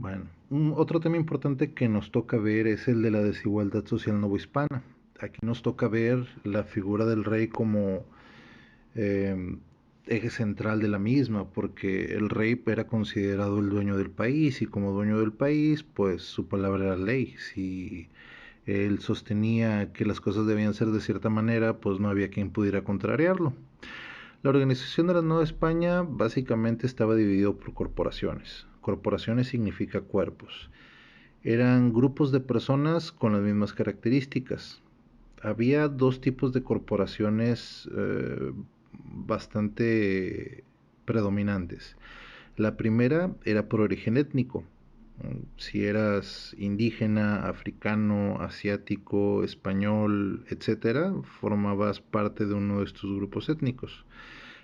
Bueno, otro tema importante que nos toca ver es el de la desigualdad social novohispana. Aquí nos toca ver la figura del rey como eh, eje central de la misma, porque el rey era considerado el dueño del país y como dueño del país, pues su palabra era ley. Si él sostenía que las cosas debían ser de cierta manera, pues no había quien pudiera contrariarlo. La organización de la Nueva España básicamente estaba dividido por corporaciones. Corporaciones significa cuerpos. Eran grupos de personas con las mismas características. Había dos tipos de corporaciones bastante predominantes. La primera era por origen étnico. Si eras indígena, africano, asiático, español, etcétera, formabas parte de uno de estos grupos étnicos.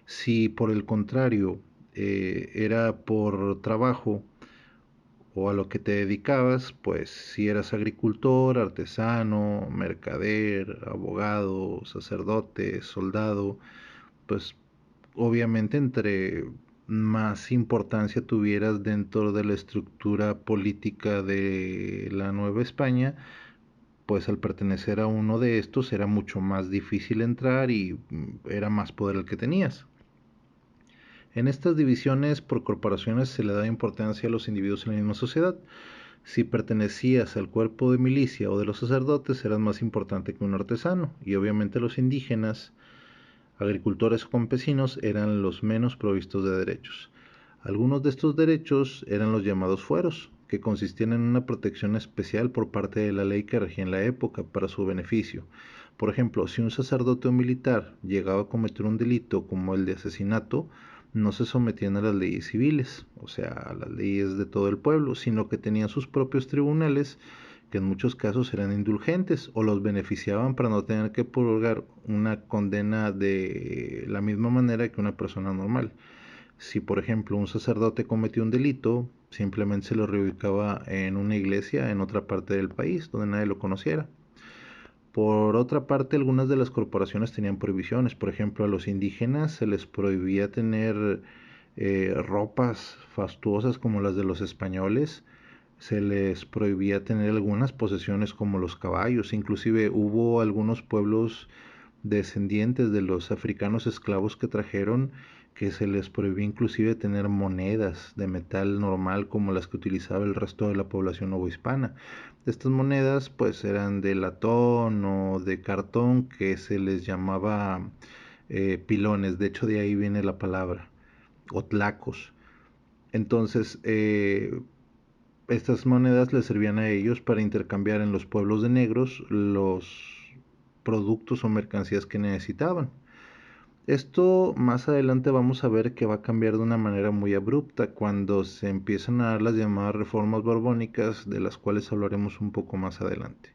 Si por el contrario era por trabajo o a lo que te dedicabas, pues si eras agricultor, artesano, mercader, abogado, sacerdote, soldado, pues obviamente entre más importancia tuvieras dentro de la estructura política de la Nueva España, pues al pertenecer a uno de estos era mucho más difícil entrar y era más poder el que tenías. En estas divisiones por corporaciones se le da importancia a los individuos en la misma sociedad. Si pertenecías al cuerpo de milicia o de los sacerdotes, eras más importante que un artesano, y obviamente los indígenas, agricultores o campesinos eran los menos provistos de derechos. Algunos de estos derechos eran los llamados fueros, que consistían en una protección especial por parte de la ley que regía en la época para su beneficio. Por ejemplo, si un sacerdote o militar llegaba a cometer un delito como el de asesinato, no se sometían a las leyes civiles, o sea, a las leyes de todo el pueblo, sino que tenían sus propios tribunales que en muchos casos eran indulgentes o los beneficiaban para no tener que purgar una condena de la misma manera que una persona normal. Si por ejemplo un sacerdote cometió un delito, simplemente se lo reubicaba en una iglesia en otra parte del país donde nadie lo conociera. Por otra parte, algunas de las corporaciones tenían prohibiciones. Por ejemplo, a los indígenas se les prohibía tener ropas fastuosas como las de los españoles. Se les prohibía tener algunas posesiones como los caballos. Inclusive hubo algunos pueblos descendientes de los africanos esclavos que trajeron que se les prohibía inclusive tener monedas de metal normal como las que utilizaba el resto de la población novohispana. Estas monedas pues eran de latón o de cartón que se les llamaba pilones, de hecho de ahí viene la palabra, o tlacos. Entonces, estas monedas les servían a ellos para intercambiar en los pueblos de negros los productos o mercancías que necesitaban. Esto más adelante vamos a ver que va a cambiar de una manera muy abrupta cuando se empiezan a dar las llamadas reformas borbónicas, de las cuales hablaremos un poco más adelante.